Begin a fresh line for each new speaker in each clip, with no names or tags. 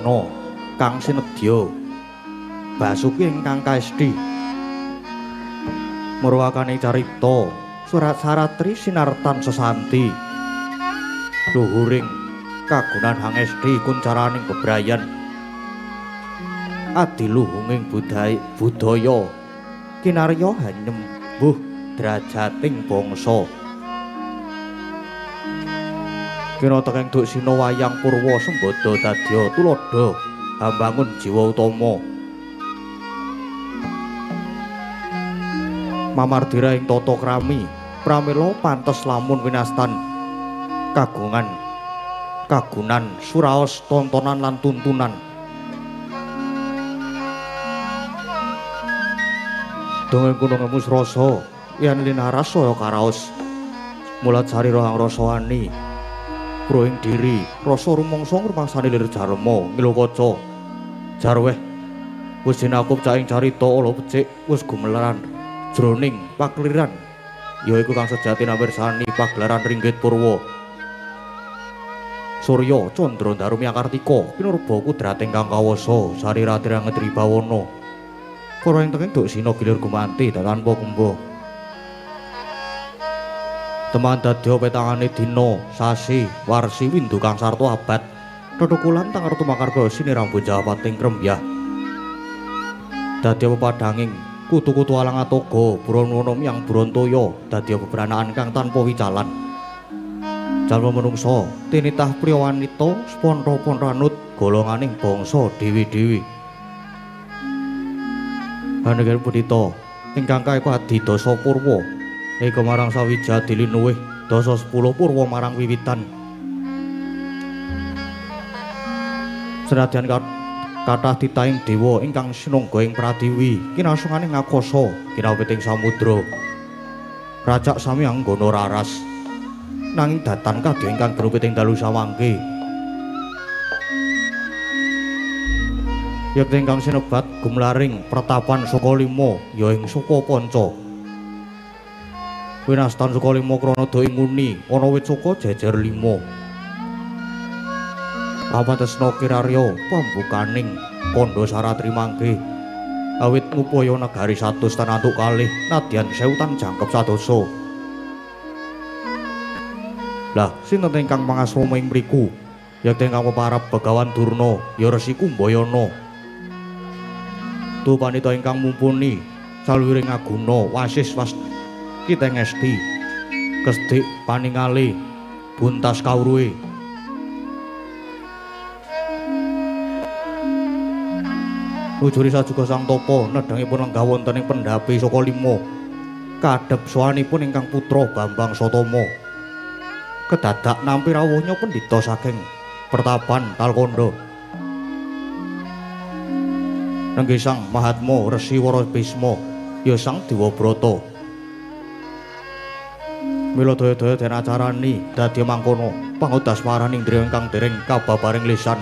Antaséna kang sinedya Basuki ingkang kaesthi marwakane carita Surat Saratri sinartan sesanti luhuring kagunan hangesti kuncaraning bebrayan adiluhunging budaya kinarya hanyembuh drajating bangsa kira tekeng Duksina wayang Purwa Sembada dadya tuladha hambangun jiwa utama mamardira ing tata krami pramila pantes lamun winastan kagunan suraos tontonan lan tuntunan dongeng gunung emus rasa yen linaras saya karaos mulat sari rohang rasa wani proing diri rasa rumangsa ngrumangsani lir jarma ngilukaca jarweh wis dinakup caing carita ala becik wis gumelaran jroning pakliran yaiku kang sejati nawirsani pagelaran Ringgit Purwa Surya Candra Darumi Kartika pinurba kudrating kang kawasa sari radirang Tribawana para ing tenging Duksina gilir gumanti tanpa kumba teman dadya petangane dina sasi warsi windu kang sarta abad tetukulan tang artu makarga sinirambu jawapating krembyah dadya pepadhanging kutu-kutu alang atoga Brana-nom yang Brantaya dadya bebranaan kang tanpa wicalan jalma manungsa tinitah priya wanita sponra-ponranut golonganing bangsa dewi-dewi Hanegir Budita ingkang kaeku adi dasa purwa eka marang sawijadi linuwih dasa 10 purwa marang wiwitan senadyan kathah titahing dewa ingkang sinungga ing pradiwi kinasungane ngakasa kinawiting samudra rajak sami anggana raras nanging datan kadya ingkang berupiting dalu samangke yekti ingkang sinebat gumlaring pretapan Sukalima ya ing Sukapanca winastan Sukalima Kranada ing nguni ana wit suka jejer 5 Amatesna kirarya pambukaning kandha Saratri mangke awit ngupaya negari 100 tanantuk kalih nadyan sewutan jangkep sadosa lah sinten ingkang pangasrama ing mriku yekti ingkang peparab Begawan Durna ya Resi Kumbayana Tupanita ingkang mumpuni saluwiring aguna wasis kita ngesti kesdik paningali buntas kawruhe Lujuri sajuga sang tapa nedhangipun lenggah wonten ing pendhapi Sukalima kadhep sowanipun ingkang putra Bambang Satama kedadak nampi rawuhnya pendhita saking pertapan Talkanda nenggih sang Mahatma Resi Wara Bisma ya sang Dewabrata mila daya-daya den acarani dadi mangkono pangudasmaraning indriya ingkang dereng kababaring lisan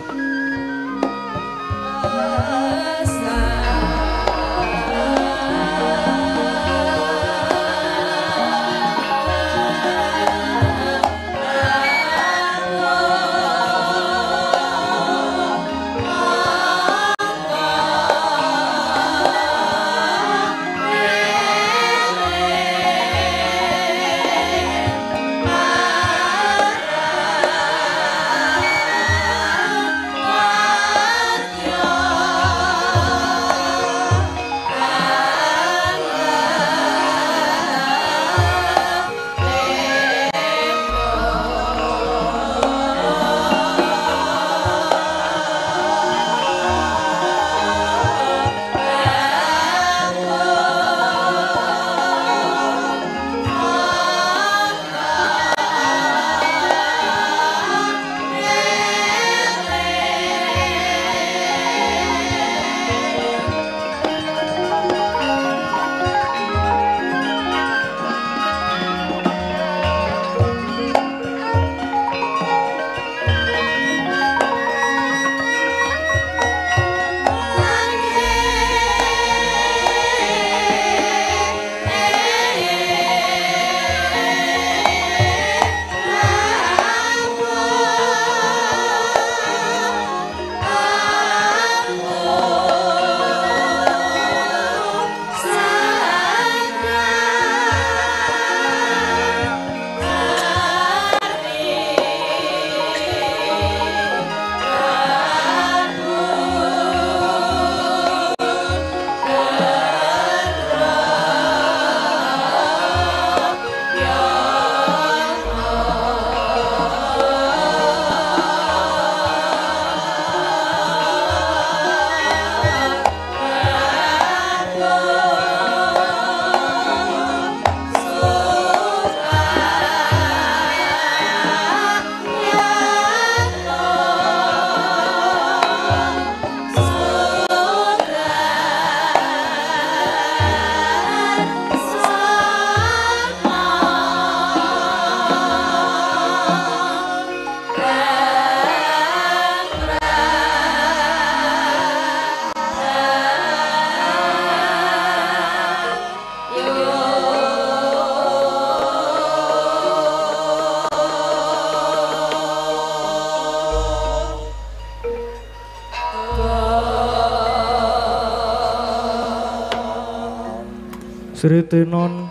Sritinon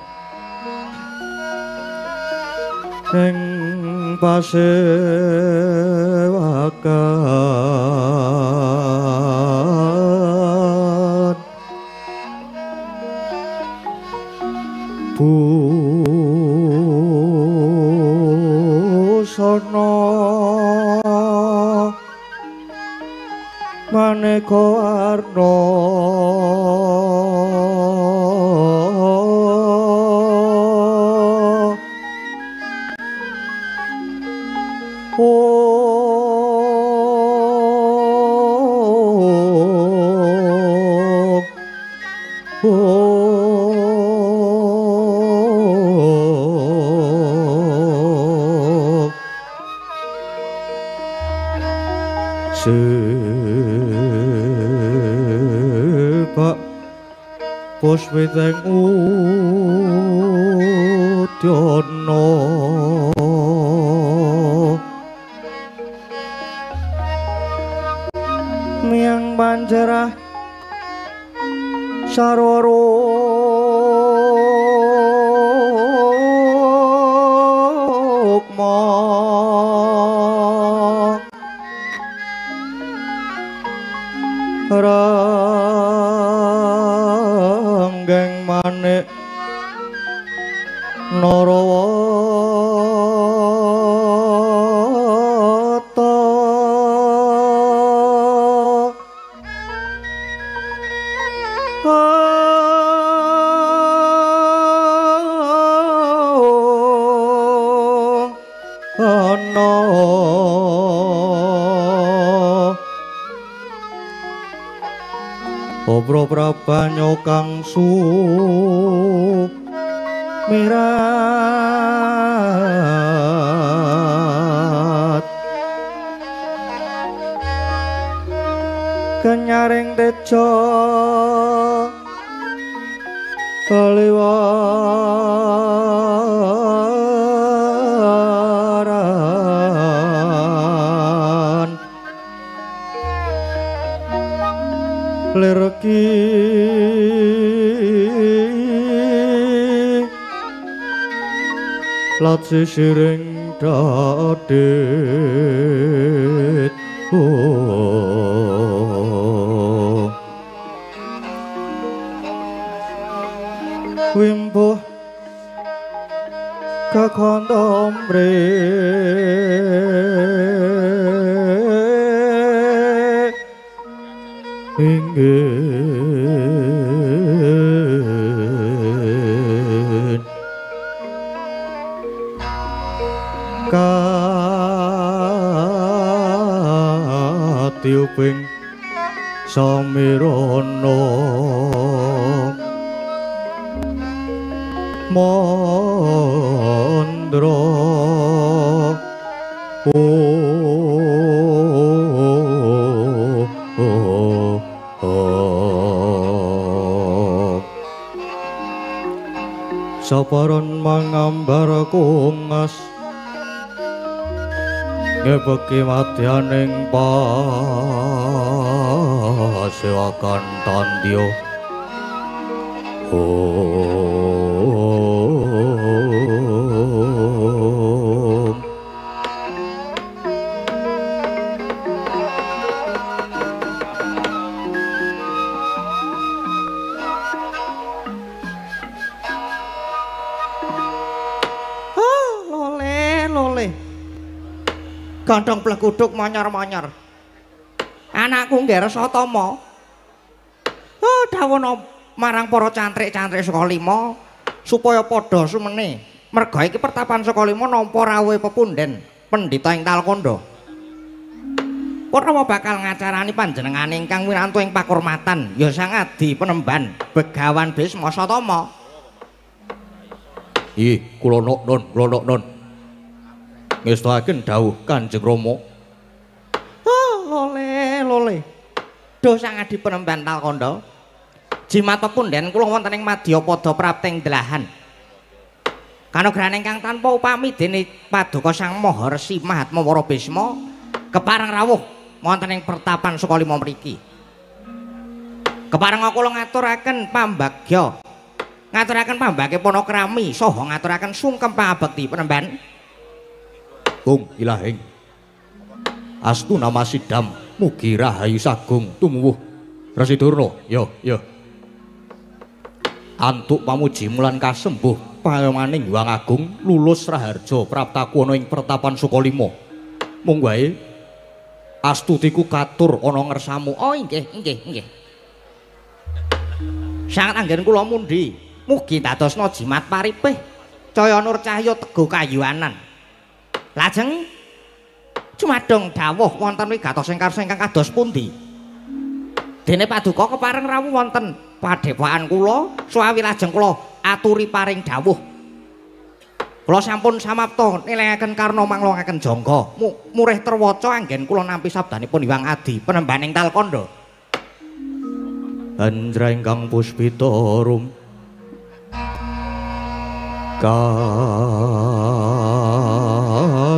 ing pasewakan busana maneka warna Sebak puspiteng udyana miyang panjerah sarwa ranggeng manik Narawata ana Obro prabanyo kang sumirat kenyaring tejo kaliwaran lerki lat sisiring dadet wimbuh kakondom ingin katiuping samirana mandra saparon mangambar kungas ngebeki madyaning pasewakan tandya Gandong blekuduk manyar-manyar. Anakku nggih rasa tama. Dawuhna marang para cantrik-cantrik saka lima supaya padha sumene. Merga iki pertapan saka lima nampa rawuhe pepunden pendhita ing Talkanda. Kurawa bakal ngacarani panjenengane ingkang winantu ing pakurmatan ya Sang Adi Penemban Begawan Bisma Satama. Ih, kula nun. Ngestahaken dawuh Kanjeng Rama. Lole. Duh Sang Adi Penemban Talkanda. Jimat pepunden kula wonten ing Madyapada prapting delahan. Kanugrahan ingkang tanpa upami dene Paduka Sang Maharesi Mahatmawara Bisma kepareng rawuh wonten ing pertapan Sukalima mriki. Kepareng kula ngaturaken pambagya
ngaturaken pambake panakrami saha ngaturaken sungkem pangabekti penemban.
Kung Ilahing astu nama sidam mugi rahayu sagung tumuwuh Resi Durna. Yo antuk pamuji mulan kasembuh payamaning Hyang Agung lulus raharja praptaku ana ing pertapan Sukalima. Mung wae astutiku katur ana ngersamu.
Oh inggih. Sangat anggen kula mundi mugi dadosna jimat paripih caya nur cahya tego kayuanan. Lajeng cumadong dawuh wonten wigatos ingkang kados pundi? Dene paduka kepareng rawuh wonten padepokan kula suawi lajeng kula aturi paring dawuh. Kula sampun samapta nilengaken karna manglongaken jangka. Murih terwaca anggen kula nampi sabdanipun Hyang Adi penembaning Talkanda.
Andra ingkang puspita rum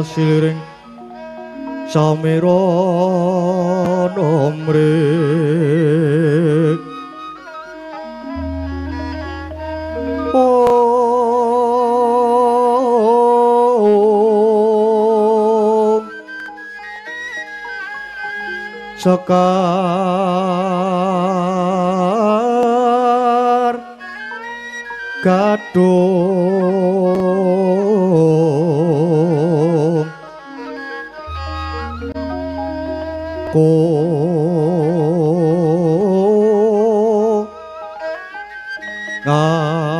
kasiliring samira nomrek sekar gadung ngas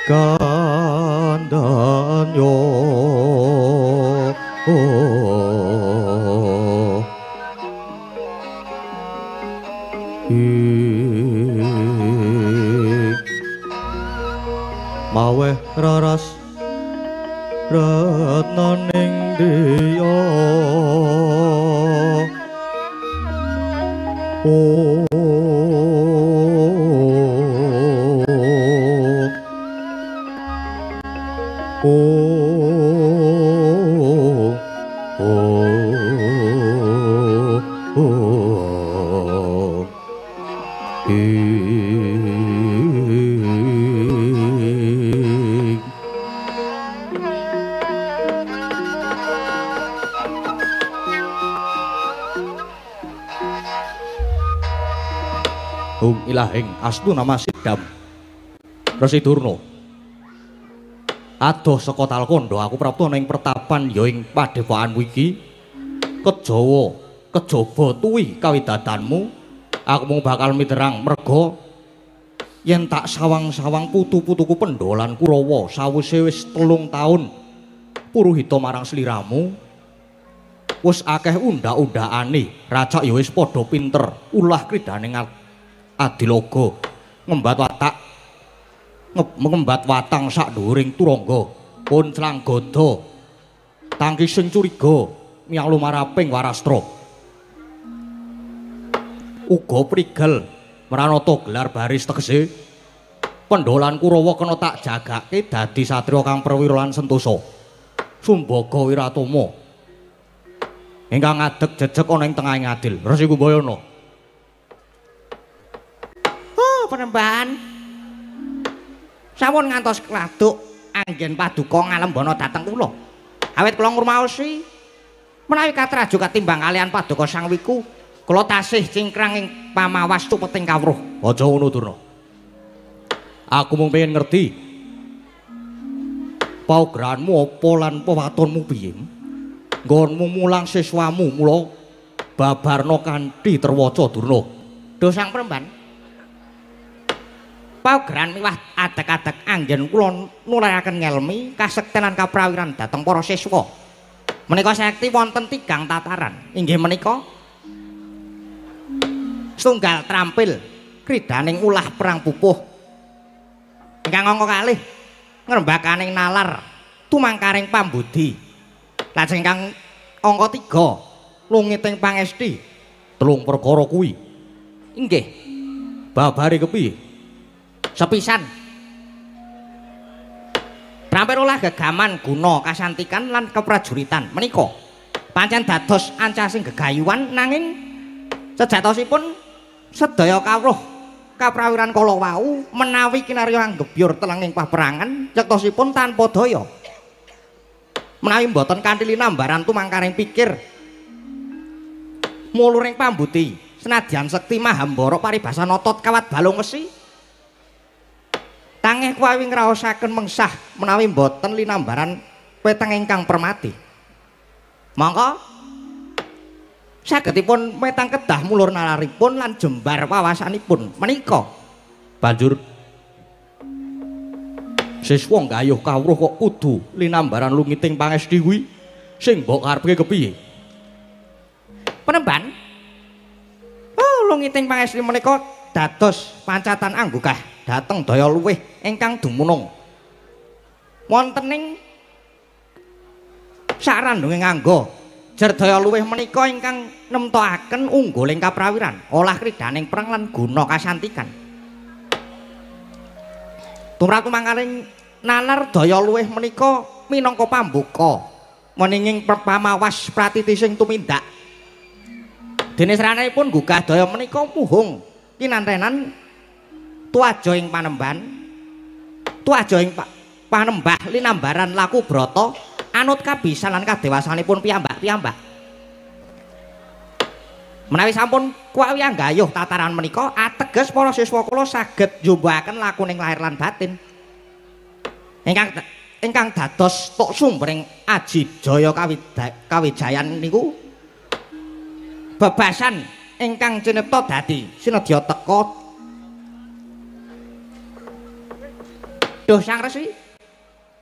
kandanyo maweh raras retnaning diya Ilahing astu nama sidam Resi Durna adoh saka Talkanda aku prapta ana ing pertapan ya ing padepokanmu iki kejaba tuwi kawidatanmu aku mung bakal miterang merga yen tak sawang-sawang putu-putuku pendolan Kurawa sawise wis 3 taun puruhita marang sliramu wis akeh undhak-undhakane racak ya wis padha pinter ulah kridaning adilogo ngembat watang sak dhuwuring turangga pun clanggada tangki sing curiga miyang lumaraping Warastra uga prigel mranata gelar baris tegese pendolan Kurawa kena tak jagake dadi satriya kang perwira lan sentosa Sumbaga Wiratama ingkang ngadeg jejeg ana ing tengahing adil Resi Kumbayana.
Penembahan sampun ngantos kladuk anggen paduka ngalembana dhateng kula awit kula ngrumaosi menawi katraju katimbang kalian paduka Sang Wiku kula tasih cingkrang ing pamawas tupeting kawruh.
Aja ngono Durna, aku mung pengen ngerti paugeranmu apa lan pewatonmu piye nggonmu mulang siswamu mula babarna kanthi terwaca Durna.
Duh Sang Premban paugeran miwah adeg-adeg anggen kula nularaken ngelmi kasektenan kaprawiran dhateng para siswa. Menika sekti wonten 3 tataran. Inggih menika setunggal trampil kridaning ulah perang pupuh. Ingkang angka kalih ngrembakaning nalar tumangkaring pambudi. Lajeng ingkang angka 3 lungiting pangesti.
3 perkara kuwi.
Inggih.
Babare kepiye?
Sepisan trampil ulah gegaman guna kasantikan lan keprajuritan menika pancen dados ancasing gegayuhan nanging sejatosipun sedaya kawruh kaprawiran kala wau menawi kinarya anggebyur telenging paperangan cektosipun tanpa daya. Menawi mboten kanthi linambaran tumangkaring pikir muluring pambuti senadyan sekti mahambara paribasan otot kawat balung wesi tangih kuwi ngraosaken mengsah menawi mboten linambaran peteng ingkang permati. Mangka sagedipun metang kedah mulur nalaripun lan jembar wawasanipun menika.
Banjur siswa gayuh kawruh kok kudu linambaran lungiting pangesti kuwi sing mbok karepe kepiye?
Penemban lungiting pangesti menika dados pancatan anggukah dhateng daya luwih ingkang dumunung wontening sarandunging angga jer daya luwih menika ingkang nemtokaken ungguling kaprawiran olah kridaning perang lan guna kasantikan. Tumrap mangkaring nalar daya luwih menika minangka pambuka meninging pamawas pratiti sing tumindak. Dene srananipun gugah daya menika muhung kinantenan tuaja ing panemban, tuaja ing panembah linambaran laku brata anut kabisan lan kadewasanipun piyambak-piyambak. Menawi sampun kuwi anggayuh tataran menika ateges para siswa kula saged njumbahaken lakuning lahir lan batin. Ingkang dados tok sumbering aji jaya kawijayan niku bebasan ingkang cinipta dadi sinedya teka. Duh Sang Resi.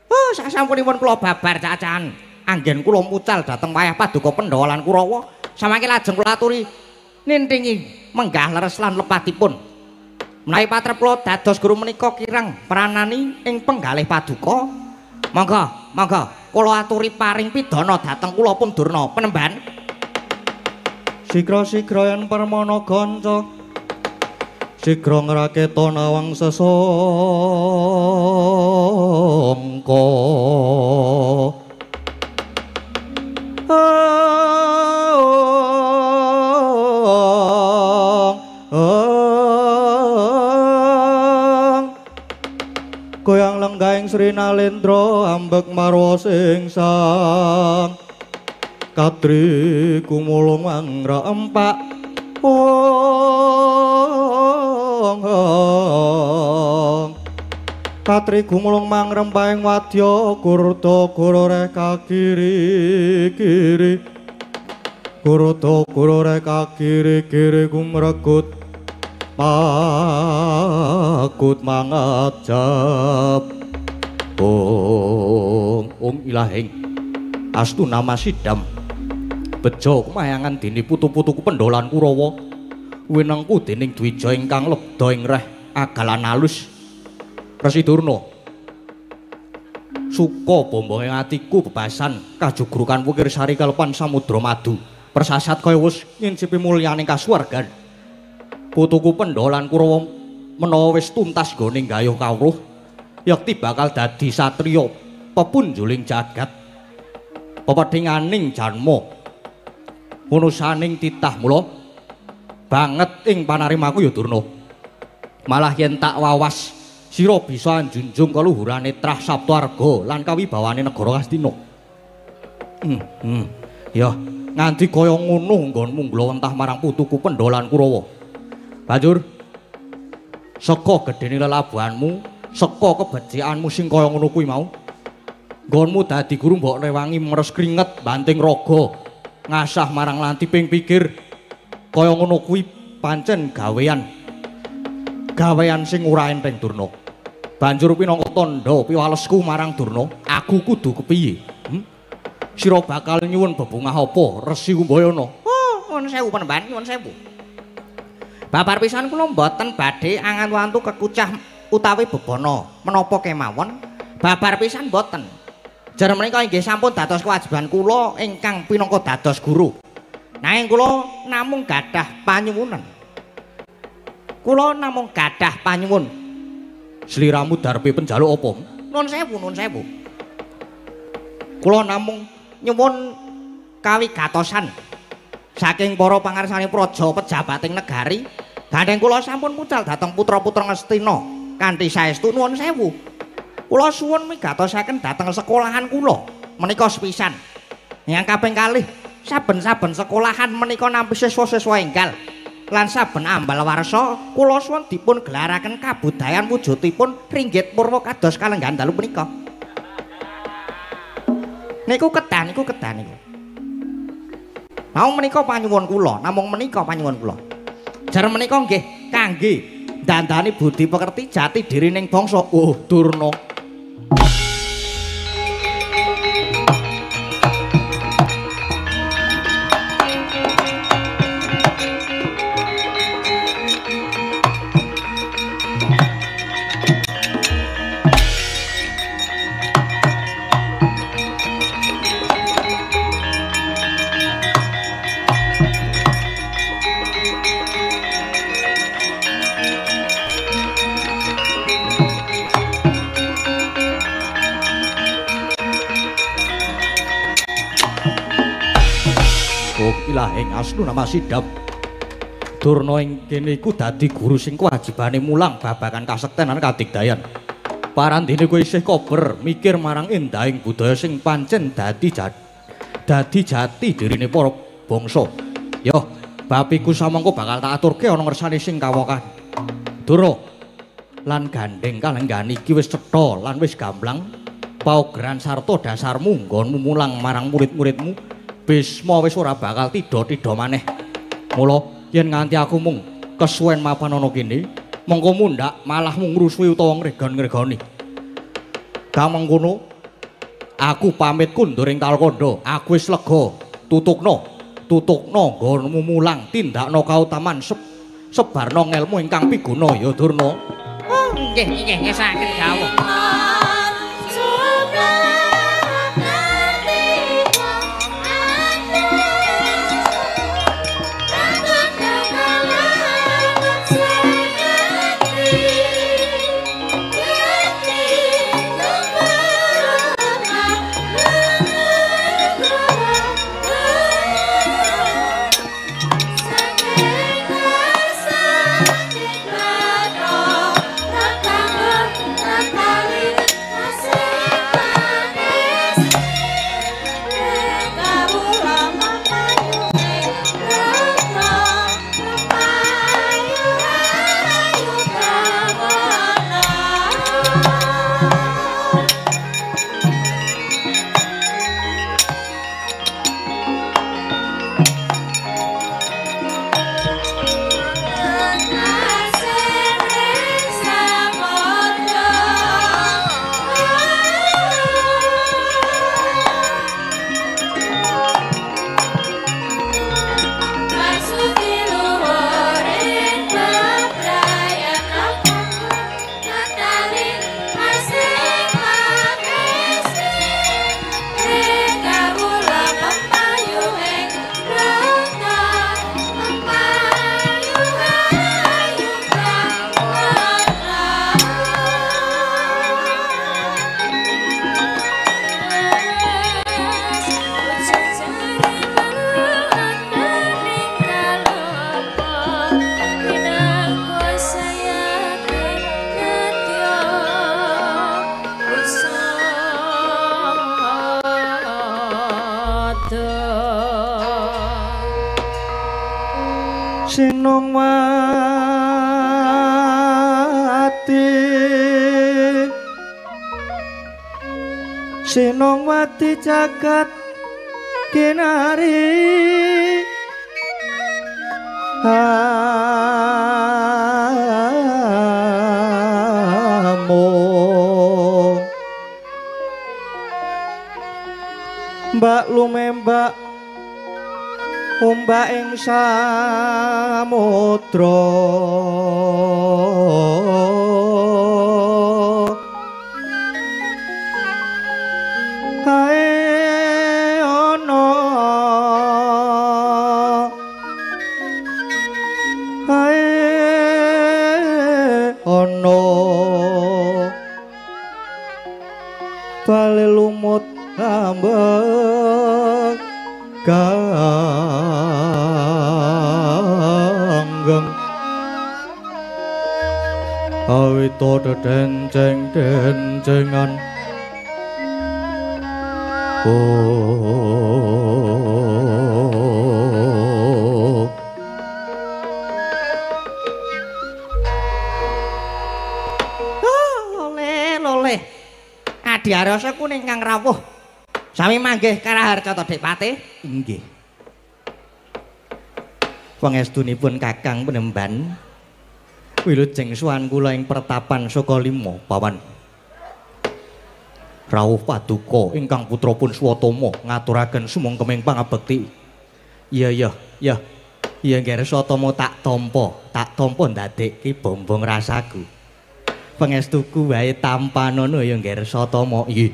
Oh, sasampunipun kula babar cacahan anggen kula mucal dhateng wayah Paduka Pandhawa lan Kurawa. Samangke lajeng kula aturi nintingi menggah leres lan lepatipun. Menawi patrep kula dados guru menika kirang pranani ing penggalih Paduka. Monggo kula aturi paring pidana dhateng kula pun Durna Penemban.
Sigra-sigra yen permana ganca sigra ngraketa nawang sesangka. Goyang lenggahing Sri Nalendra ambek marwa sing sang Katri kumulung mangra empak Katri kumulung mangrempahing wadya kurta kurore kakiri-kiri kurta kurore kakiri-kiri kumregut pakut mangajab Om Ilahing astu nama sidam bejo kemayangan dini putu-putuku pendolan Kurawa winengku dening Dwija ingkang lebda ing reh agalan alus Resi Durna suka bombonge atiku bebasan kajugrukan wukir sari kalepan samudra madu persasat kaya wis ngincipi mulyaning kasuwargan putuku pendolan Kurawa menawa wis tuntas gone gayuh kawruh yakti bakal dadi satriya pepunjuling jagat pepedhinganing janma unusaning titah mula banget ing panarimaku ya Durna malah yen tak wawas sira bisa njunjung kaluhurane trah saptarga lan kawibawane negara Kastina ya nganti kaya ngono nggonmu nglawentah marang putuku pendolan Kurawa banjur saka gedene lelabuhanmu saka kebecikanmu sing kaya ngono kuwi mau nggonmu dadi guru mbok rewangi meres kringet banting raga ngasah marang lantiping pikir kaya ngono kuwi pancen gawean sing ora enteng Durna banjur pinangka tandha piwalesku marang Durna aku kudu kepiye sira bakal nyuwun bebungah apa Resi Kumbayana
Nyuwun sewu Penemban nyuwun sewu babar pisan kula mboten badhe angan-wantu kekucah utawi bebana menapa kemawon babar pisan mboten jar menika inggih sampun dados kewajiban kula ingkang pinangka dados guru nanging kula namung gadah panyuwunan
sliramu darpe penjaluk apa
nun sewu kula namung nyuwun kawigatosan saking para pangarsane praja pejabating negari Gandeng kula sampun pucal dhateng putra-putra Ngastina kanthi saestu nuwun sewu. Kula suwun migatosaken dhateng sekolahan kula menika sepisan. Yang kaping kalih saben-saben sekolahan menika nampi siswa-siswa enggal. Lan saben ambal warsa kula suwun dipun gelaraken kabudayan wujudipun ringgit purwa kados kalenggan dalu menika. Niku kedah niku. Namung menika panyuwun kula, Jar menika nggih kangge dandani budi pekerti jati dirining bangsa. Oh, Durna. Ilahing asnu nama sidap Durna ing kene iku dadi guru sing kewajibane mulang babagan kasektenan kadigdayan. Parandene kowe isih kober mikir marang endahing budaya sing pancen dadi jati dirine para bangsa. Yo, bab iku samangka bakal tak aturke ana ngersane sing kawokan. Durna lan gandeng kalenggan iki wis cetha lan wis gamblang paugeran sarta dasarmu nggonmu mulang marang murid-muridmu. Bisma wis ora bakal tida-tida maneh. Mula yen nganti aku mung kesuwen mapan ana kene, mengko mundhak malah mung ngrusui utawa ngregon-ngregoni. Kamangkono aku pamit kundur ing Talkanda. Aku wis lega. Tutukna nggonmu mulang tindakna kautaman sebarna ngelmu ingkang piguna ya Durna. Oh, nggih saged dawuh. Senongwati jagat kinari amo mbak lumembak ombak ing samudra bale lumut ambek ganggeng
wito denceng-dencengan
loleh Adi Arasa kuning kang rawuh sami manggih Karaharjata Dipatih
inggih pangestunipun Kakang Penemban wilujeng suwan kula ing pertapan Sukalima pawan rawuh paduka ingkang putrapun Swatama ngaturaken sumangkeming pangabekti iya Gersatama tak tampa ndadekke bombong rasaku pangestuku wae tampanana ya Gersatama nggih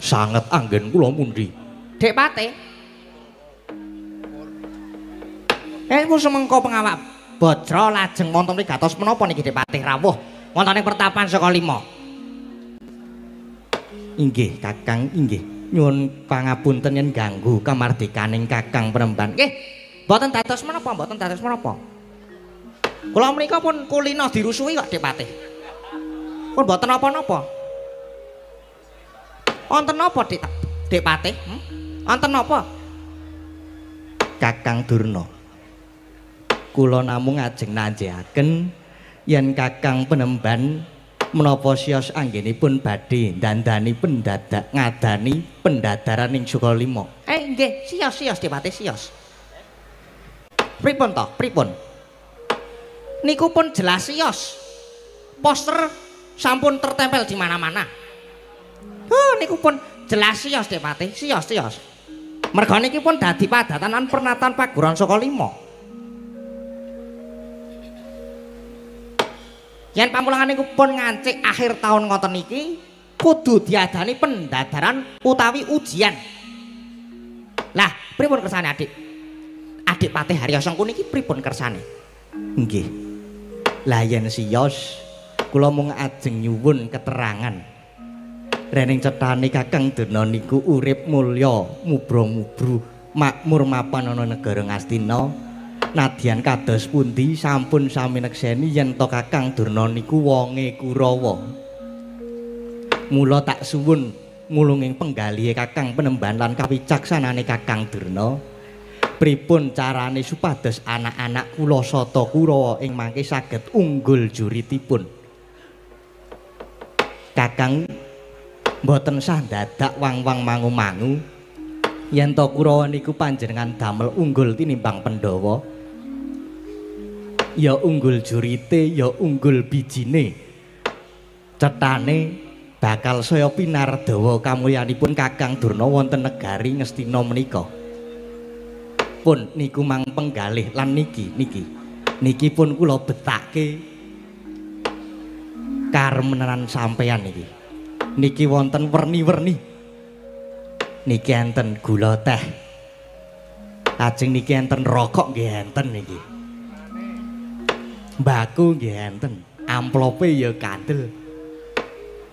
sanget anggen kula mundi
Dik Patih semengko pengawak Bajra lajeng wonten wigatos menapa niki Dik Patih rawuh wonten ing pertapan Sukalima
inggih Kakang inggih nyuwun pangapunten yen ganggu kamardikaning Kakang Penemban
nggih mboten dados menapa kula menika pun kulina dirusui kok Dik Patih pun mboten napa-napa wonten napa Dik Patih wonten napa
Kakang Durna kula namung ajeng nanjeaken yen Kakang Penemban menapa siyos anggenipun badhe ndandani pendadak ngadani pendadaran ing Sukalima
nggih siyos Dik Patih siyos pripun to pripun niku pun jelas siyos poster sampun tertempel di mana-mana niku pun jelas siyos Dik Patih siyos merga niki pun dadi padatanan pernatan paguron Sukalima yen pamulangan niku pun ngancik akhir tahun ngoten niki kudu diadani pendadaran utawi ujian. Lah, pripun kersane Adik? Adik Patih Haryasangku niki pripun kersane?
Nggih. Lah yen siyos kula mung ajeng nyuwun keterangan. Rening cethane Kakang Durna niku urip mulya, mubra-mubru, makmur mapan ana negara Ngastina. Nadyan kados pundi sampun sami nekseni yen to Kakang Durna niku wonge Kurawa. Mula tak suwun mulunging penggalihe Kakang Penemban lan kawicaksanane Kakang Durna. Pripun carane supados anak-anak kula sata Kurawa ing mangke saged unggul juritipun. Kakang mboten sah dadak wang-wang mangu-mangu yen to Kurawa niku panjenengan damel unggul tinimbang Pandhawa. Ya unggul jurite, ya unggul bijine. Cethane bakal saya pinardawa kamulyanipun Kakang Durna wonten negari Ngastina menika. Pun niku mang penggalih lan niki pun kula betake karemenan sampeyan niki. Niki wonten werni-werni. Niki enten gula teh. Lajeng niki enten rokok nggih enten niki. Mbaku nggih enten, amplope ya kandel.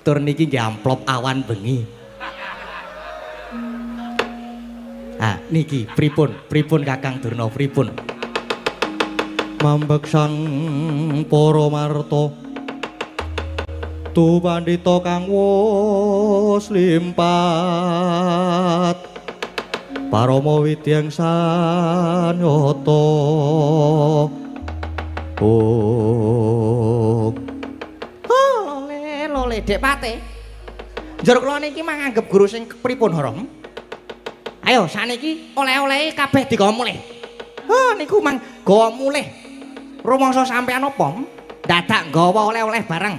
Tur niki nggih amplop awan bengi. Ah, niki pripun Kakang Durna pripun? Mambeksang para marta tu pandhita kang wus limpat Parama Widyang Sanyata.
Lole Dik Patih. Njur kula niki manganggep guru sing pripun Harom? Ayo saniki oleh-olehe kabeh digawa mulih. Niku mang gawa mulih. Rumangsa sampean apa? Dadak gawa oleh-oleh bareng.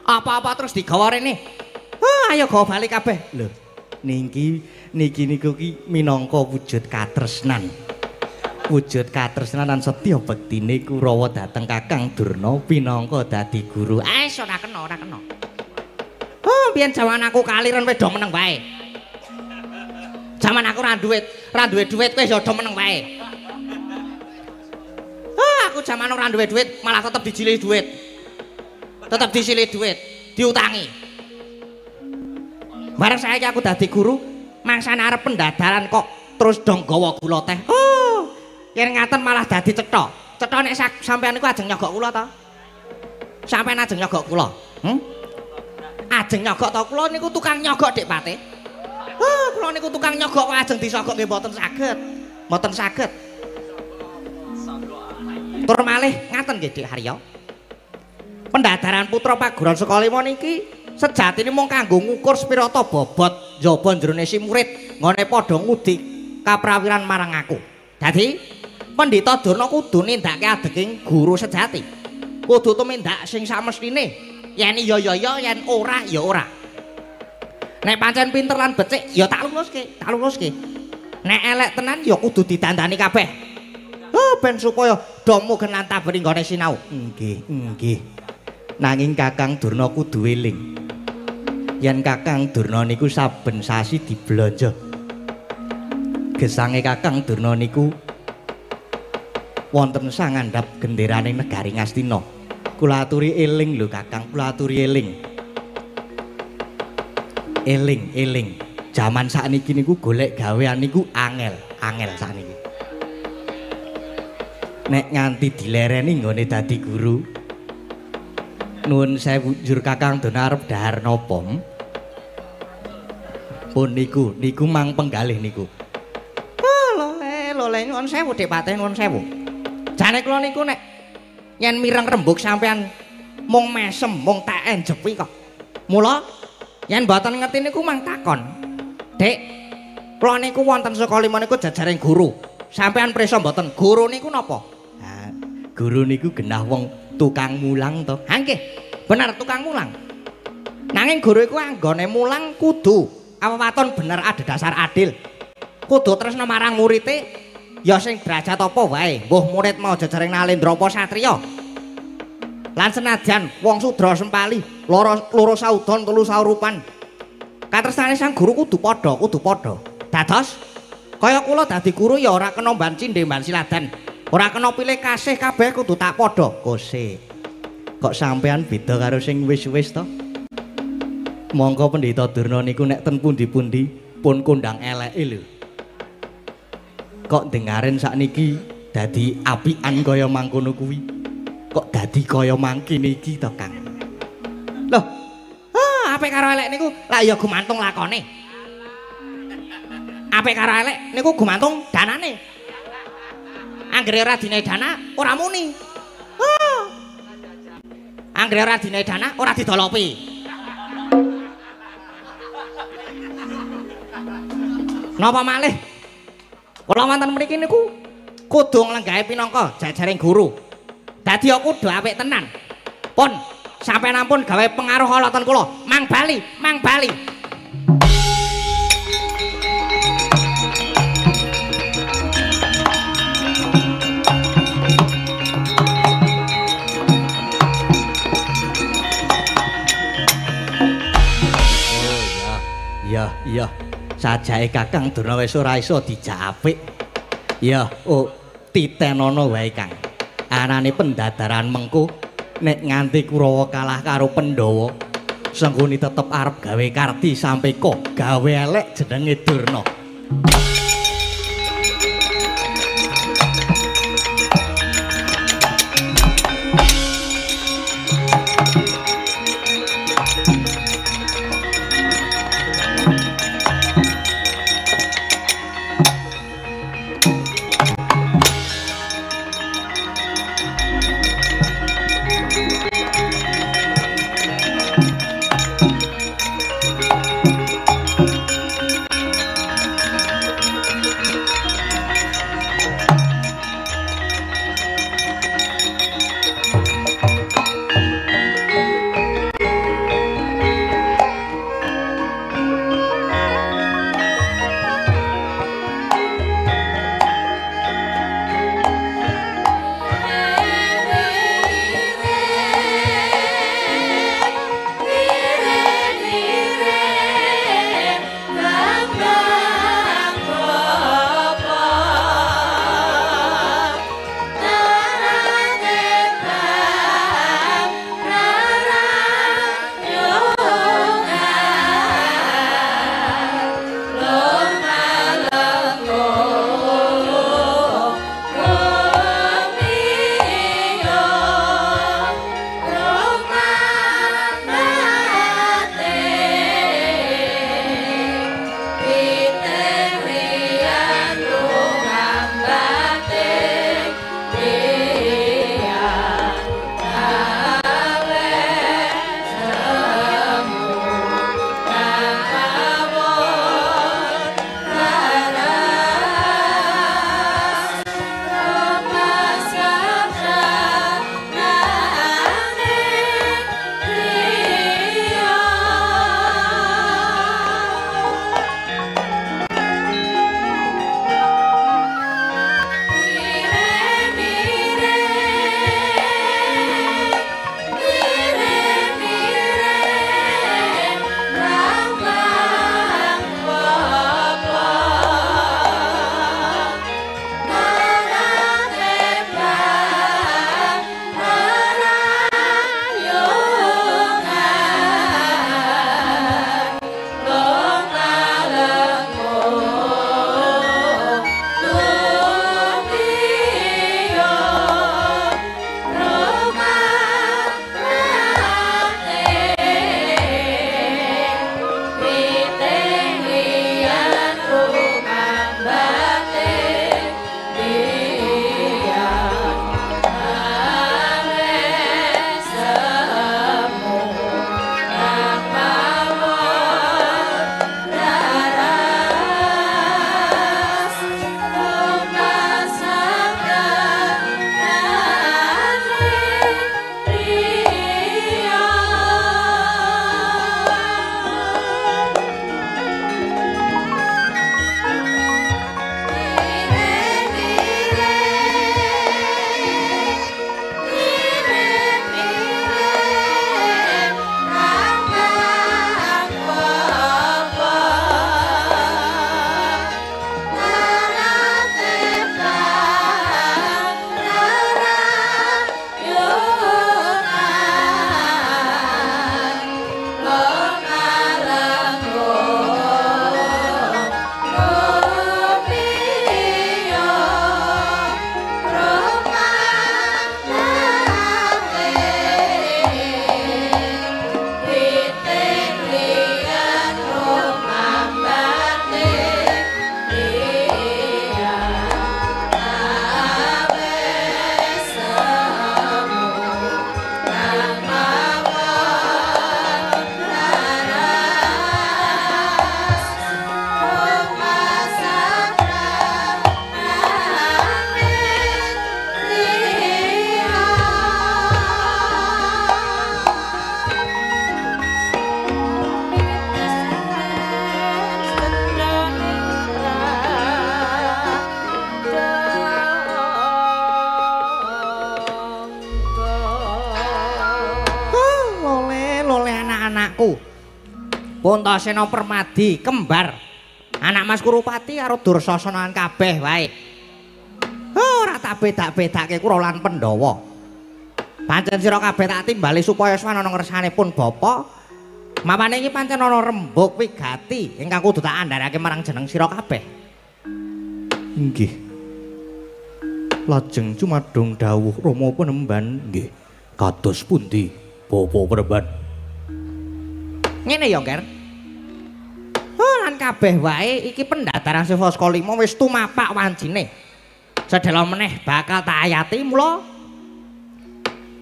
Apa-apa terus digawa rene. Ayo gawa balik kabeh.
Lho, niki niku ki minangka wujud katresnan. Wujud katresnan lan setya bektine Kurawa dhateng Kakang Durna pinangka dadi guru.
Ora kena. Biyen jaman aku kaliren wis do meneng wae. Jaman aku ra duwe duit wis do meneng wae. Aku jaman ora duwe duit malah tetep dijilih duit. Tetep disilih duit, diutangi. Bareng saiki aku dadi guru, mangsane arep pendadaran kok terus dong gawa gula teh. Yen ngaten malah dadi cetha. Cetha nek sampeyan niku ajeng nyogok kula to. Sampeyan ajeng nyogok kula. Ajeng nyogok to kula niku tukang nyogok Dik Patih. Kula niku tukang nyogok kok ajeng disogok nggih mboten saged. Mboten saged. Tur malih ngaten nggih Dik Haryo. Pendadaran putra paguron Sukalima niki sejatine mung kanggo ngukur sepira ta bobot njaba jerone si murid ngone padha ngudi kaprawiran marang aku. Dadi Pendhita Durna kudu nindakake adeking guru sejati. Kudu tumindak sing samestine. Yen iya ya ya, yen ora ya ora. Nek pancen pinter lan becik ya tak luluske, tak luluske. Nek elek tenan ya kudu ditandani kabeh. Ben supaya do mugen lan tabeni nggone sinau. Nggih, nggih. Nanging Kakang Durna kudu eling. Yen Kakang Durna niku saben sasi diblanja. Gesange Kakang Durna niku wonten sangandhap genderane negari Ngastina. Kula aturi eling lho Kakang, kula aturi eling. Eling, eling. Jaman sakniki niku golek gawean niku angel, angel sakniki. Nek nganti dilereni nggone dadi guru. Nuwun sewu njur Kakang Durna arep dhahar napa? Pun niku mang penggalih niku. Lole nuwun sewu Dik Patih nuwun sewu. Jane kula niku nek yen mireng rembug sampean mung mesem, mung tak enjepi kok. Mula yen mboten ngerti niku mang takon. Dik, kula niku wonten Sukalima niku jajaring guru. Sampean prisa mboten? Guru niku napa? Ha, guru niku genah wong tukang mulang to. Ha nggih, bener tukang mulang. Nanging guru iku anggone mulang kudu awewaton bener adhedhasar adil. Kudu tresna marang murite ya sing derajat apa wae. Mbuh murid mau jajaring Nalendra apa satriya. Lan senajan wong sudra sempali, loro saudon telu saurupan. Katresnane sang guru kudu padha, kudu padha. Dados kaya kula dadi guru ya ora kena mban cindhe mban siladan. Ora kena pilih kasih kabeh kudu tak padha. Kose. Kok sampean beda karo sing wis-wis to? Monggo Pendhita Durna niku nek ten pundi-pundi pun kondang eleke lho. Kok dengaren sakniki dadi apian kaya mangkono kuwi. Kok dadi kaya mangkene iki to, Kang? Loh, apik karo elek niku lak ya gumantung lakone. Apik karo elek niku gumantung danane. Anggere ora dine dana ora muni. Anggere ora dine dana ora didolopi. Napa malih? Kula wonten mriki niku kudu nglenggahe pinangka jajaring guru. Dadi aku kudu apik tenan. Pun sampeyan ampun gawe pengaruh ala ten kula. Mang bali, mang bali. Oh ya. Sajake Kakang Durna wis ora iso dijak apik. Ya, titenono wae Kang. Anane pendadaran mengko nek nganti Kurawa kalah karo Pandhawa, Sengguni tetep arep gawe karti sampe kok gawe elek jenenge Durna. aku. Puntasena Permadi kembar. Anak Mas Kurupati karo Dursasana kabeh wae. Ora tak bedak-bedake kula lan Pandhawa. Pancen sira kabeh tak timbali supaya swana ngersanipun bapa. Mapane iki pancen ana rembug wigati ingkang kudu tak andharake marang jeneng sira kabeh.
Inggih. Lajeng cumadung dawuh Rama Penemban nggih. Kados pundi Bapa Penemban?
Ngene ya, Nger. Lan kabeh wae iki pendhataran Sivasaka 5 wis tumapak wancine. Sedhela meneh bakal tak ayati mula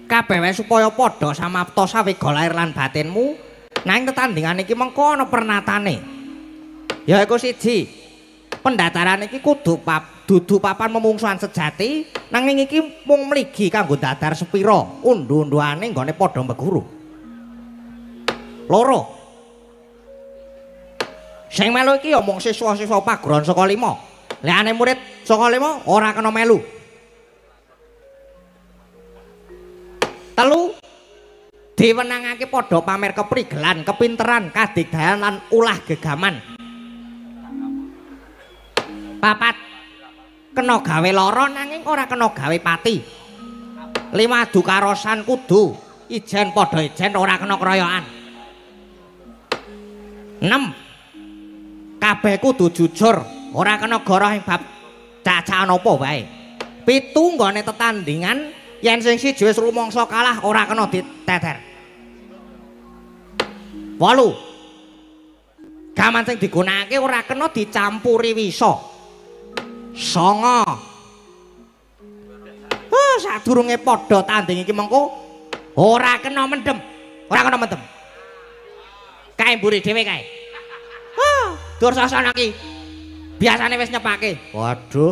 kabeh wae supaya padha samapta sawega lair lan batinmu nang tetandingan iki mengko ana pernatane. Ya iku siji. Pendhataran iki kudu dudu papan memungsuhan sejati nanging iki mung mligi kanggo dadar sepira undu-unduane nggone padha mbeguru. Loro. Sing melu iki ya mung siswa-siswa paguron saka 5. Liyane murid saka 5 ora kena melu. 3 diwenangake padha pamer keprigelan, kepinteran, kadigdayan lan ulah gegaman. 4 kena gawe lara nanging ora kena gawe pati. 5 adu karosan kudu ijen padha ijen ora kena keroyokan. 6 kabeh kudu jujur, ora kena goroh ing bab cacahan apa wae. 7 nggone tetandingan yen sing siji wis rumangsa kalah ora kena diteter. 8 gaman sing digunakake ora kena dicampuri wisa. 9 sadurunge padha tanding iki mengko ora kena mendem. Ora kena mendem. Kae mburi dhewe kae. Dursasana ki biasane wis nyepake.
Waduh,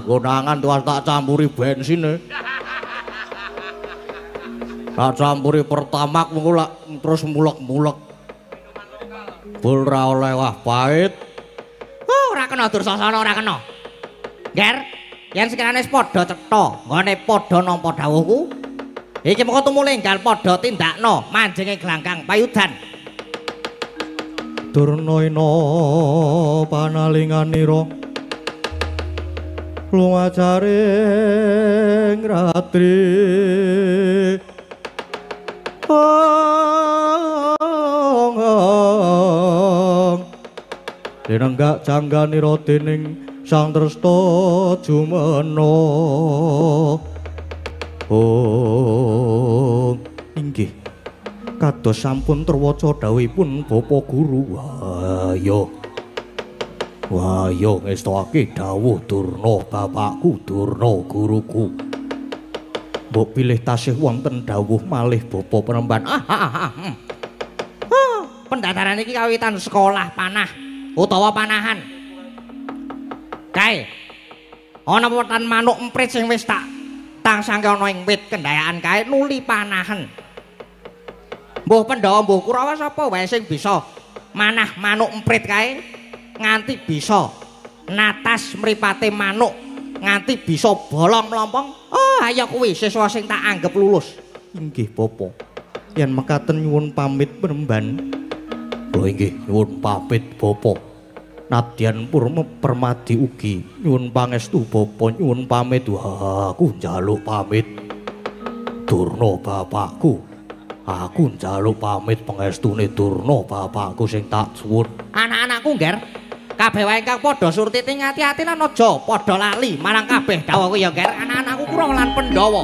konangan tuwas tak campuri bensin. Tak campuri pertamak terus mulek-mulek. Bul ra oleh wah pahit.
Ora kena Dursasana ora kena. Nger, yen sekirane padha cetha, nggone padha nampa dawuhku. Iki mengko tumule enggal padha tindakno manjenge glangkang payudan.
Durnaina panalinganira lumacaring ratri dinenggak jangganira dening Sang Tresna Jumena. Oh inggih kados sampun terwaca dawuhipun Bapa Guru. Wahya ngestake dawuh Durna bapakku, Durna guruku. Mbok pilih tasih wonten dawuh malih Bapa Penemban.
Pendhataran iki kawitan sekolah panah utawa panahan. Kae ana wetan manuk emprit sing wis tak tangsangke ana ing wit kendayaan kae nuli panahan. Mbuh Pandhawa mbuh Kurawa sapa wae sing bisa manah manuk emprit kae nganti bisa natas mripate manuk nganti bisa bolong mlompong. Oh ayo kuwi siswa sing tak anggap lulus.
Inggih Bapa. Yen mekaten nyuwun pamit Penemban. Lho inggih nyuwun pamit Bapa. Nadyan Purma Permadi ugi nyuwun pangestu Bapa, nyuwun pamit. Wah, aku njaluk pamit. Durna bapakku. Aku njaluk pamit pangestune Durna bapakku sing tak suwun.
Anak-anakku Nger, kabeh wae ingkang padha surtiti ngati-ati lan aja padha lali marang kabeh dawuhku ya Nger. Anak-anakku Kurawa lan Pandhawa.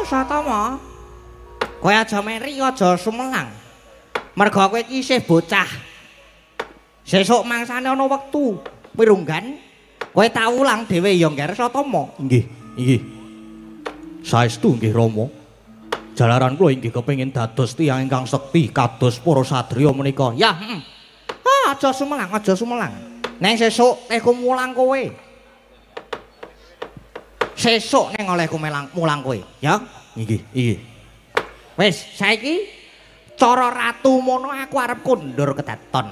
Satama. Kowe aja meri aja sumelang. Mergo kowe iki isih bocah. Sesuk mangsane ana wektu wirunggan, kowe tau ulang dhewe ya ngger Satama.
Inggih, inggih. Saestu nggih Rama. Jalaran kula inggih kepengin dados tiyang ingkang sekti kados para satriya menika.
Ya, aja sumelang, aja sumelang. Neng sesuk teku mulang kowe. Sesuk neng olehku mulang kowe, ya.
Inggih, inggih.
Wis, saiki cara ratu mono aku arep kondur kedaton.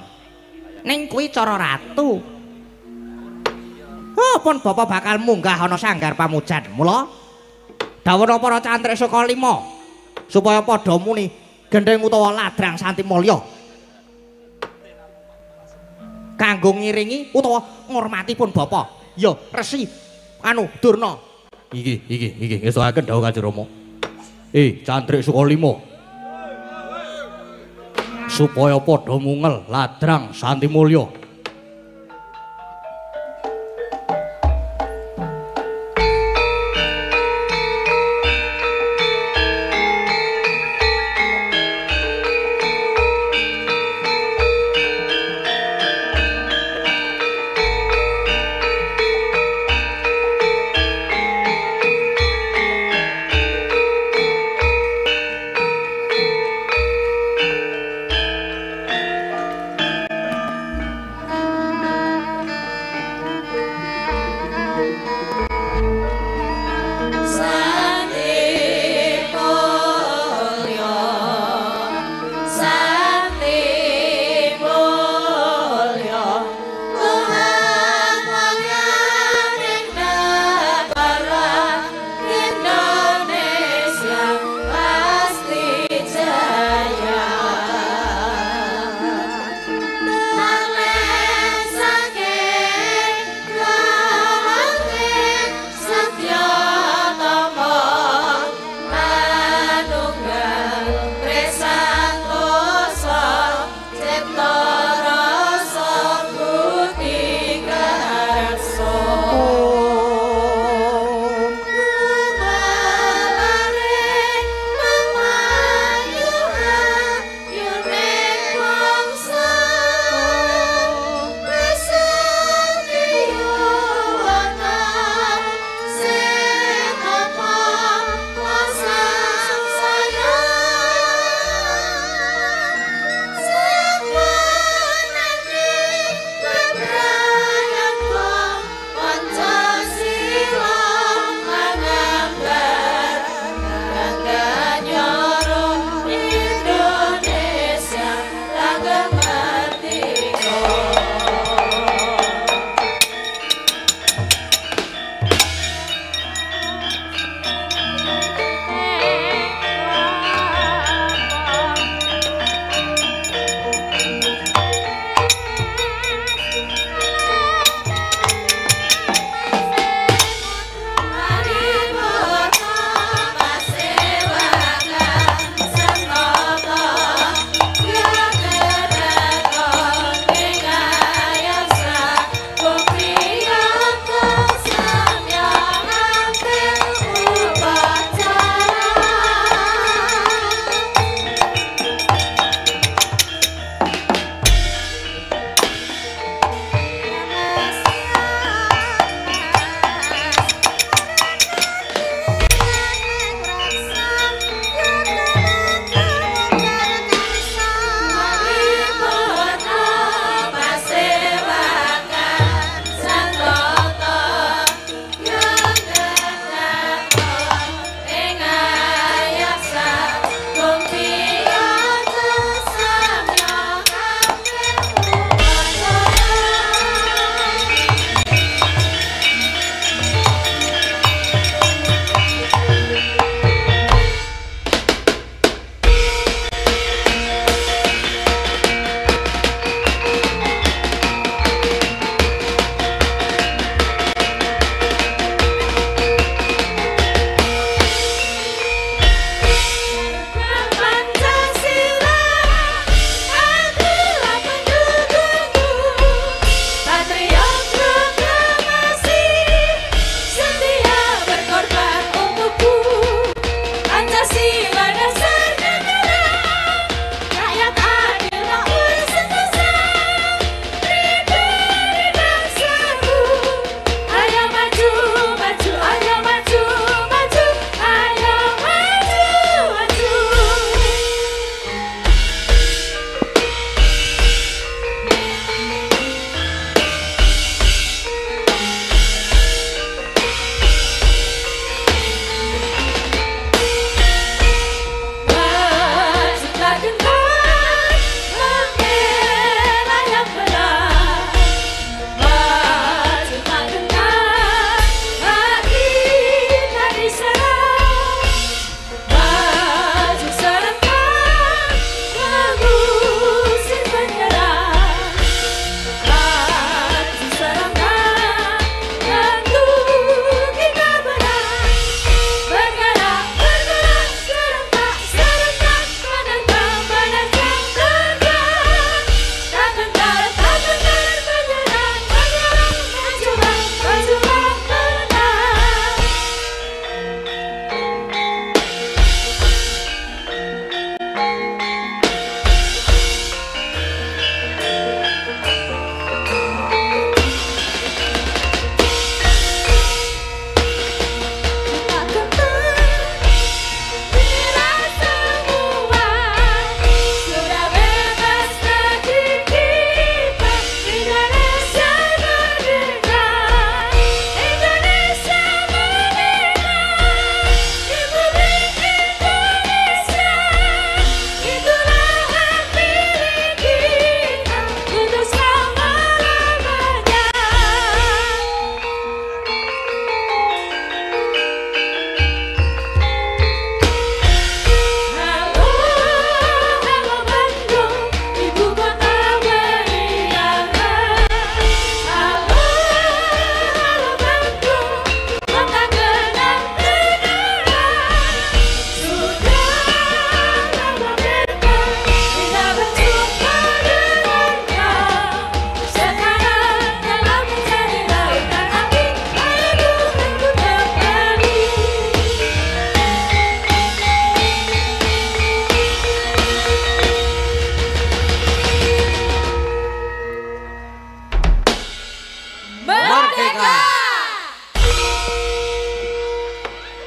Ning kuwi cara ratu. Pun Bapak bakal munggah ana sanggar pamujan. Mula dawuhna para cantrik saka 5 supaya padha muni gendheng utawa ladrang Santi Mulya. Kanggo ngiringi utawa ngurmati pun Bapak. Ya, Resi Durna.
Inggih, ngestokaken dawuh Kanjeng Rama. Cantrik saka 5. Supaya padha mungel ladrang Santi Mulya.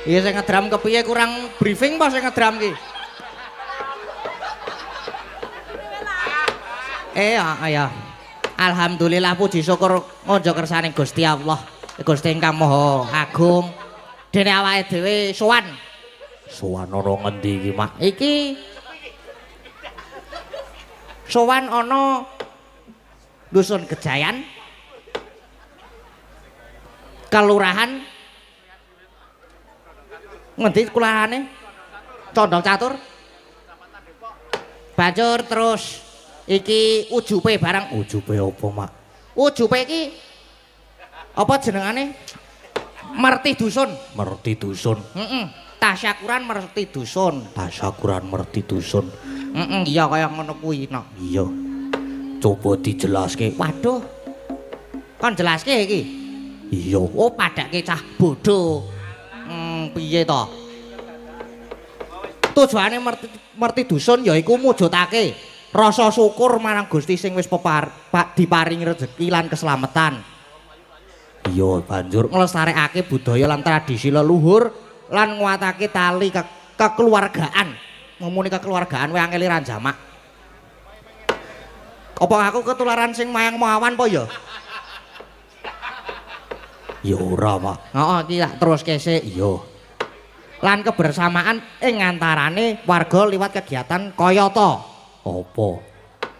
Iya sing ngedram kepiye kurang briefing apa sing ngedram ki? Ya. Alhamdulillah puji syukur ngonjo kersane Gusti Allah. Gusti ingkang Maha Agung. Dene awake dhewe sowan.
Sowan ana ngendi iki, Mak?
Iki sowan ana Dusun Gejayan. Kelurahan ngendi kelurahane? Condong Catur. Banjur terus iki ujupe barang.
Ujupe apa, Mak?
Ujupe iki apa jenengane? Merti Dusun.
Merti Dusun.
Tasyakuran Merti Dusun.
Tasyakuran Merti Dusun.
Iya kaya ngono kuwi no.
Iya. Coba dijelaske.
Waduh. Kon jelaske iki.
Iya.
Oh, padake cah bodho. Piye to? Tujuane Merti Dusun yaiku mujudake rasa syukur marang Gusti sing wis diparingi rezeki lan keselamatan.
Iya, banjur
Nglestarekake budaya lan tradisi leluhur lan nguatake tali kekeluargaan. Ngomongin kekeluargaan wae angel ran jamak. Apa aku ketularan sing mayang mawan apa ya?
ya ora, Mak.
Heeh, iki tak teruske sik.
Iya.
Lan kebersamaan ing antarane warga liwat kegiatan kayata.
Apa?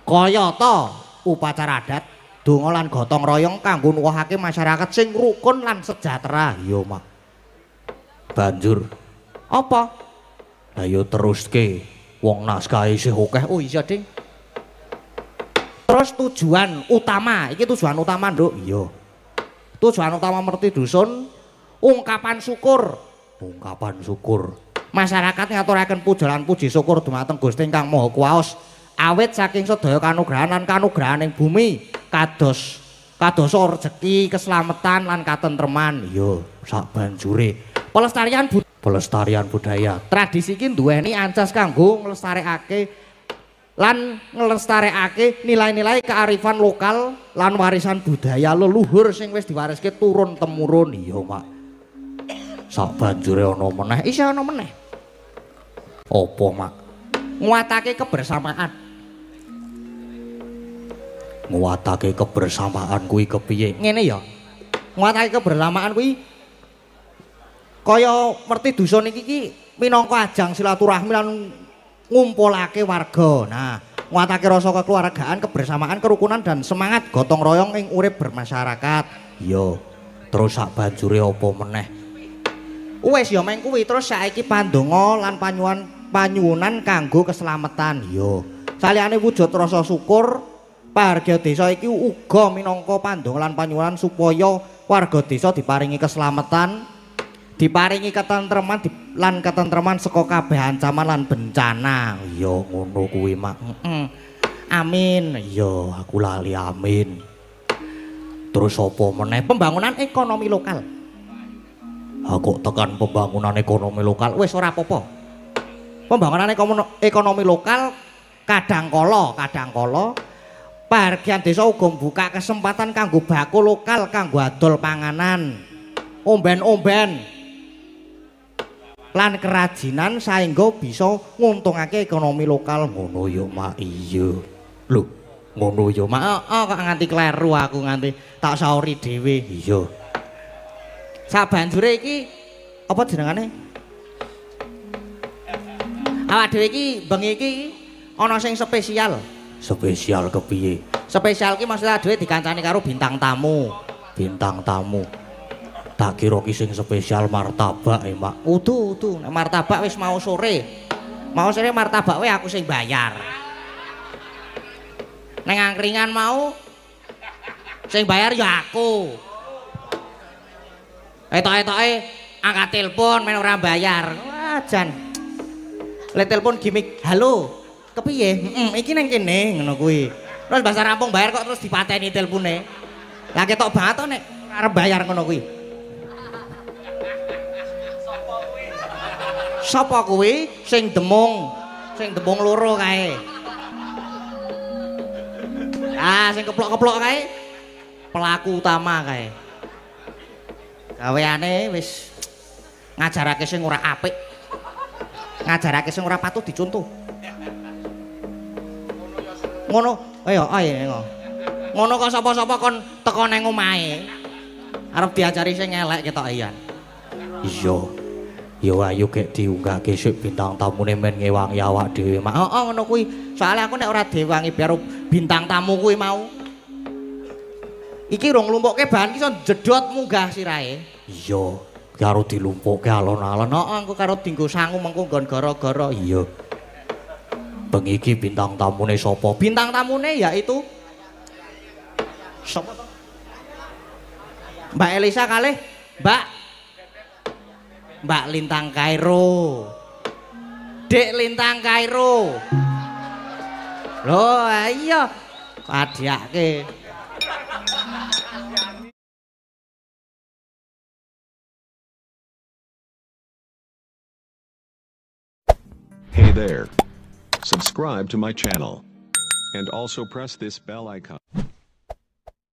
Kayata upacara adat, donga lan gotong royong kanggo nuwuhake masyarakat sing rukun lan sejahtera.
Iya, Mak. Banjur
Apa?
lah yo teruske wong naskahe isih akeh.
Oh iya, Ding. Terus tujuan utama, iki tujuan utama, Nduk.
Iya.
Tujuan utama Merti Dusun ungkapan syukur.
Ungkapan syukur.
Masyarakat ngaturaken puja lan puji syukur dumateng Gusti ingkang Maha Kuwaos awit saking sedaya kanugrahan lan kanugrahaning bumi kados rejeki, keselamatan lan katentreman.
Iya, sak banjure
Pelestarian
budaya.
tradisi iki duweni ancas kanggo nglestarekake nilai-nilai kearifan lokal lan warisan budaya leluhur sing wis diwariske turun temurun.
Iya, Mak. Sak banjure ana meneh.
Isih ana meneh.
Apa, Mak?
Nguatake kebersamaan.
Nguatake kebersamaan kuwi kepiye?
Ngene ya. Nguatake kebersamaan kuwi kaya Merti Dusun iki minangka ajang silaturahmi lan ngumpulake warga. Nah, nguatake rasa kekeluargaan, kebersamaan, kerukunan dan semangat gotong royong ing urip bermasyarakat.
Iya. Terus sak banjure apa meneh?
Wis ya meng kuwi terus saiki pandonga lan panyuwunan kanggo keselamatan.
Iya.
Saliyane wujud rasa syukur, warga desa iki uga minangka pandonga lan panyuwunan supaya warga desa diparingi keselamatan, diparingi ketentreman saka kabeh ancaman lan bencana.
Iya ngono kuwi, Mak.
Amin.
Iya, aku lali amin. Terus apa meneh?
Pembangunan ekonomi lokal.
Aku tekan pembangunan ekonomi lokal.
Wis ora apa-apa. Pembangunan ekonomi lokal kadangkala bagian desa uga mbuka kesempatan kanggo bakul lokal kanggo adol panganan, omben-omben lan kerajinan saengga bisa nguntungake ekonomi lokal.
Ngono ya, Mak. Iya. Lho, ngono ya, Mak.
Kok nganti kleru aku nganti tak sauri dhewe.
Iya.
Sabanjure iki apa jenengane? Awak dhewe iki bengi iki ana sing spesial.
Spesial kepiye?
Spesial ki maksudnya dhewe dikancani karo bintang tamu.
Bintang tamu. Tak kira ki sing spesial martabak, Mak.
Udu, nek martabak wis mau sore. Mau sore martabak we aku sing bayar. Neng angkringan mau sing bayar ya aku. Etok-etoke angkat telepon men ora bayar. Wah, jan. Le telepon gimik, "Halo, kepiye? Iki nang kene," ngono kuwi. Terus bahasa rampung bayar kok terus dipateni telepone. Lah ketok banget to nek arep bayar ngono kuwi. Sapa kuwi? Sing demung loro kae. Sing keplok-keplok kae pelaku utama kae. Gaweane wis ngajarake sing ora apik. Ngajarake sing ora patut dicontoh. Ngono, ayo. Ngono kok sapa-sapa kon teko nang omahe. Arep diajari sing elek ketok iyan.
Iya. Ya ayo gek diunggahke sik bintang tamune men ngewangi awak dhewe.
Heeh ngono kuwi. Soale aku nek ora diwangi biar bintang tamu kuwi mau. Iki rong lumpukke bahan ki iso jedot munggah sirahe.
Iya, karo dilumpukke alon-alon.
Heeh engko karo dienggo sangu mengko nggon gara-gara.
Iya. Bengi iki bintang tamune sapa?
Bintang tamune yaitu sapa to? Mbak Elisa kalih Mbak Lintang Kairo. Dek Lintang Kairo. Loh, iya. Padhake.
Hey there. Subscribe to my channel. And also press this bell icon.